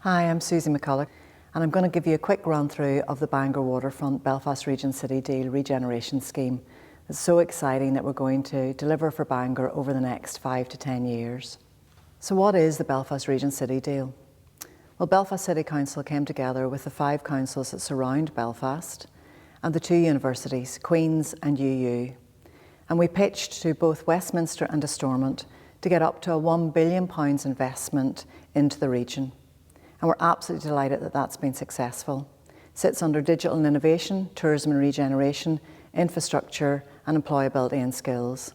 Hi, I'm Susie McCullough, and I'm going to give you a quick run through of the Bangor Waterfront Belfast Region City Deal Regeneration Scheme. It's so exciting that we're going to deliver for Bangor over the next 5 to 10 years. So what is the Belfast Region City Deal? Well, Belfast City Council came together with the 5 councils that surround Belfast and the 2 universities, Queen's and UU. And we pitched to both Westminster and Stormont to get up to a £1 billion investment into the region. And we're absolutely delighted that that's been successful. It sits under digital and innovation, tourism and regeneration, infrastructure and employability and skills.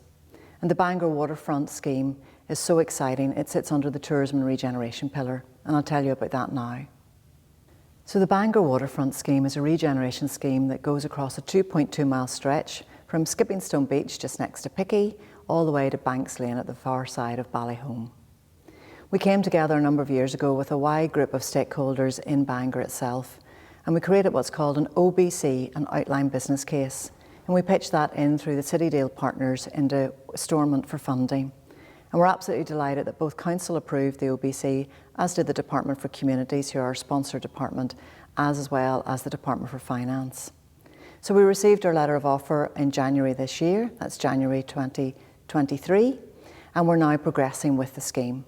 And the Bangor Waterfront scheme is so exciting, it sits under the tourism and regeneration pillar, and I'll tell you about that now. So the Bangor Waterfront scheme is a regeneration scheme that goes across a 2.2 mile stretch from Skippingstone Beach just next to Picky all the way to Banks Lane at the far side of Ballyholme. We came together a number of years ago with a wide group of stakeholders in Bangor itself, and we created what's called an OBC, an outline business case, and we pitched that in through the City Deal partners into Stormont for funding. And we're absolutely delighted that both council approved the OBC, as did the Department for Communities, who are our sponsor department, as well as the Department for Finance. So we received our letter of offer in January this year, that's January 2023, and we're now progressing with the scheme.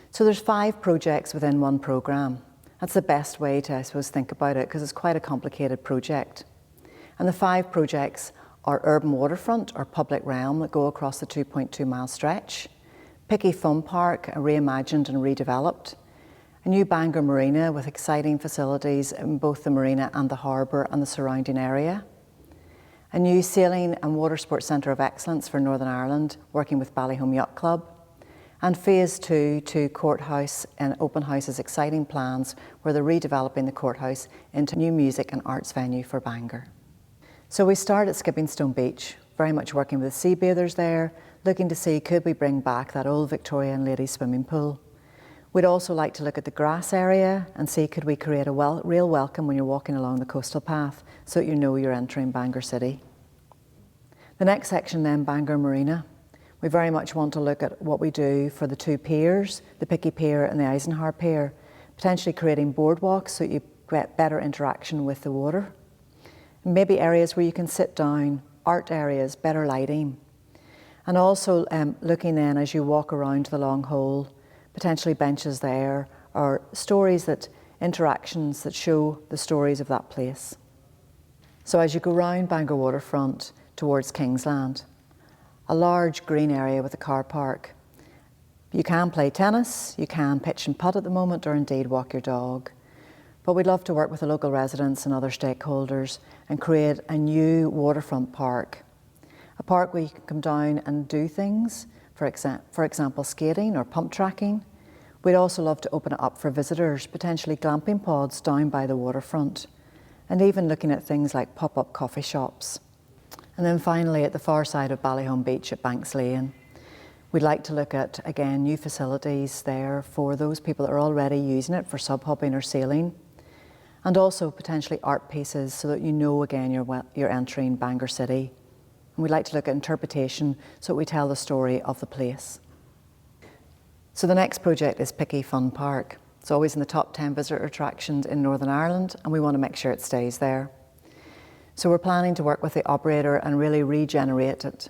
So there's 5 projects within one programme. That's the best way to, I suppose, think about it, because it's quite a complicated project. And the 5 projects are Urban Waterfront, or public realm, that go across the 2.2 mile stretch, Picky Fun Park, reimagined and redeveloped, a new Bangor Marina with exciting facilities in both the marina and the harbour and the surrounding area, a new Sailing and Water Sports Centre of Excellence for Northern Ireland, working with Ballyholme Yacht Club, and phase 2 to Courthouse and Open House's exciting plans where they're redeveloping the courthouse into a new music and arts venue for Bangor. So we start at Skippingstone Beach, very much working with sea bathers there, looking to see could we bring back that old Victorian ladies swimming pool. We'd also like to look at the grass area and see could we create a real welcome when you're walking along the coastal path so that you know you're entering Bangor City. The next section then, Bangor Marina. We very much want to look at what we do for the 2 piers, the Picky Pier and the Eisenhower Pier, potentially creating boardwalks so you get better interaction with the water. Maybe areas where you can sit down, art areas, better lighting. And also looking then as you walk around the long hole, potentially benches there, or interactions that show the stories of that place. So as you go round Bangor Waterfront towards Kingsland, a large green area with a car park. You can play tennis, you can pitch and putt at the moment, or indeed walk your dog. But we'd love to work with the local residents and other stakeholders and create a new waterfront park. A park where you can come down and do things, for example skating or pump tracking. We'd also love to open it up for visitors, potentially glamping pods down by the waterfront, and even looking at things like pop-up coffee shops. And then finally, at the far side of Ballyholme Beach at Banks Lane, we'd like to look at, again, new facilities there for those people that are already using it for sub-hubbing or sailing, and also potentially art pieces so that you know, again, you're entering Bangor City. And we'd like to look at interpretation so that we tell the story of the place. So the next project is Picky Fun Park. It's always in the top 10 visitor attractions in Northern Ireland, and we want to make sure it stays there. So we're planning to work with the operator and really regenerate it.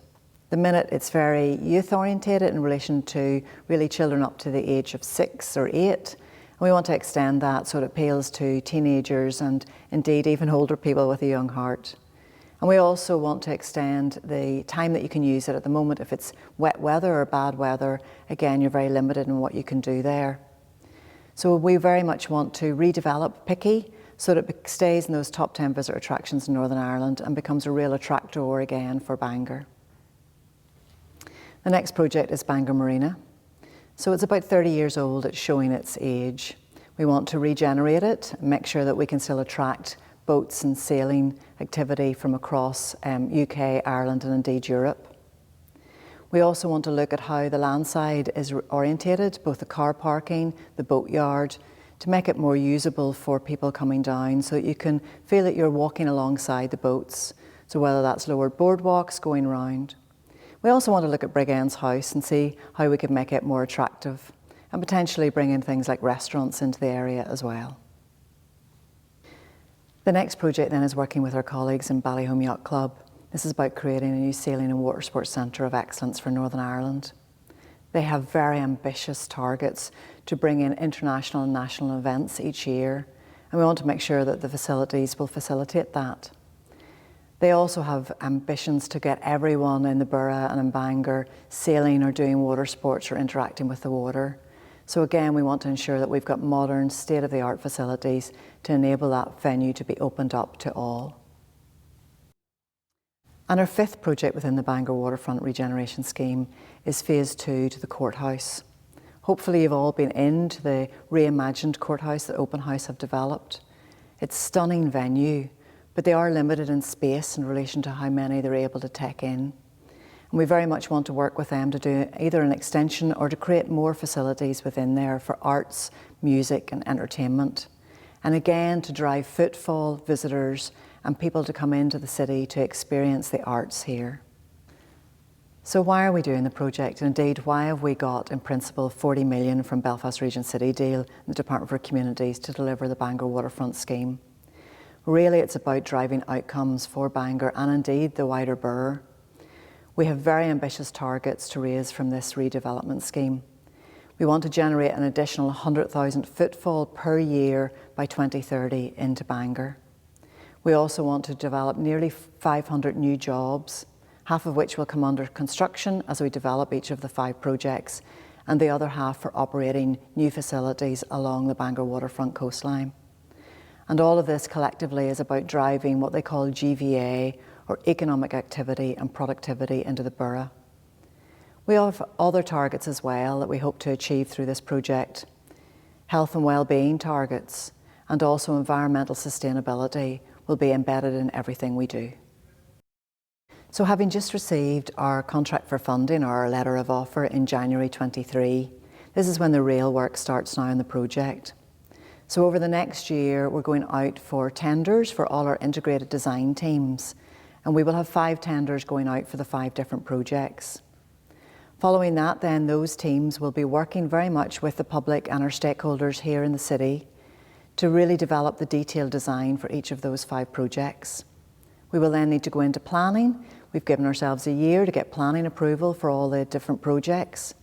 The minute it's very youth orientated in relation to really children up to the age of 6 or 8. And we want to extend that so it appeals to teenagers and indeed even older people with a young heart. And we also want to extend the time that you can use it. At the moment, if it's wet weather or bad weather, again, you're very limited in what you can do there. So we very much want to redevelop Picky so that it stays in those top 10 visitor attractions in Northern Ireland and becomes a real attractor again for Bangor. The next project is Bangor Marina. So it's about 30 years old, it's showing its age. We want to regenerate it and make sure that we can still attract boats and sailing activity from across UK, Ireland and indeed Europe. We also want to look at how the landside is orientated, both the car parking, the boatyard, to make it more usable for people coming down so that you can feel that you're walking alongside the boats. So whether that's lowered boardwalks going round. We also want to look at Brigg End's house and see how we can make it more attractive. and potentially bring in things like restaurants into the area as well. The next project then is working with our colleagues in Ballyholme Yacht Club. This is about creating a new sailing and water sports centre of excellence for Northern Ireland. They have very ambitious targets to bring in international and national events each year, and we want to make sure that the facilities will facilitate that. They also have ambitions to get everyone in the borough and in Bangor sailing or doing water sports or interacting with the water. So again, we want to ensure that we've got modern, state-of-the-art facilities to enable that venue to be opened up to all. And our fifth project within the Bangor Waterfront Regeneration Scheme is Phase 2 to the courthouse. Hopefully you've all been into the reimagined courthouse that Open House have developed. It's a stunning venue, but they are limited in space in relation to how many they're able to take in. And we very much want to work with them to do either an extension or to create more facilities within there for arts, music and entertainment. And again, to drive footfall, visitors and people to come into the city to experience the arts here. So why are we doing the project? And indeed, why have we got, in principle, 40 million from Belfast Region City Deal and the Department for Communities to deliver the Bangor Waterfront scheme? Really, it's about driving outcomes for Bangor and indeed the wider borough. We have very ambitious targets to raise from this redevelopment scheme. We want to generate an additional 100,000 footfall per year by 2030 into Bangor. We also want to develop nearly 500 new jobs, half of which will come under construction as we develop each of the 5 projects, and the other half for operating new facilities along the Bangor Waterfront coastline. And all of this collectively is about driving what they call GVA, or economic activity and productivity, into the borough. We have other targets as well that we hope to achieve through this project. Health and well-being targets and also environmental sustainability will be embedded in everything we do. So having just received our contract for funding, or our letter of offer, in January 23, this is when the real work starts now on the project. So over the next year, we're going out for tenders for all our integrated design teams, and we will have 5 tenders going out for the 5 different projects. Following that then, those teams will be working very much with the public and our stakeholders here in the city to really develop the detailed design for each of those 5 projects. We will then need to go into planning. We've given ourselves a year to get planning approval for all the different projects.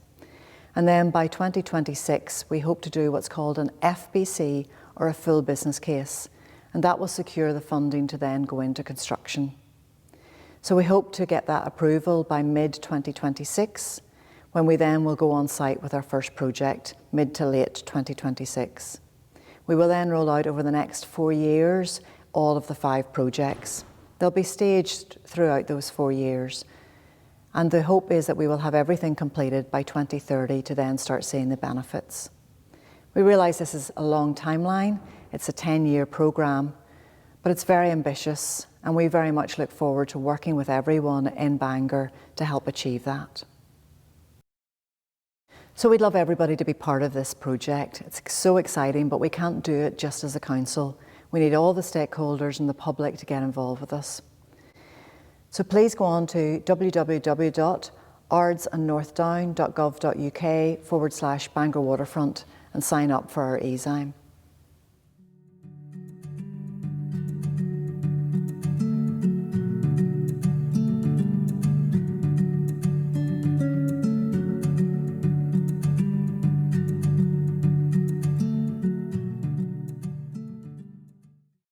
And then by 2026, we hope to do what's called an FBC, or a full business case, and that will secure the funding to then go into construction. So we hope to get that approval by mid-2026, when we then will go on site with our first project, mid to late 2026. We will then roll out over the next 4 years all of the 5 projects. They'll be staged throughout those 4 years. And the hope is that we will have everything completed by 2030 to then start seeing the benefits. We realise this is a long timeline. It's a 10-year programme, but it's very ambitious, and we very much look forward to working with everyone in Bangor to help achieve that. So we'd love everybody to be part of this project. It's so exciting, but we can't do it just as a council. We need all the stakeholders and the public to get involved with us. So please go on to www.ardsandnorthdown.gov.uk/Bangor Waterfront and sign up for our e-Zime.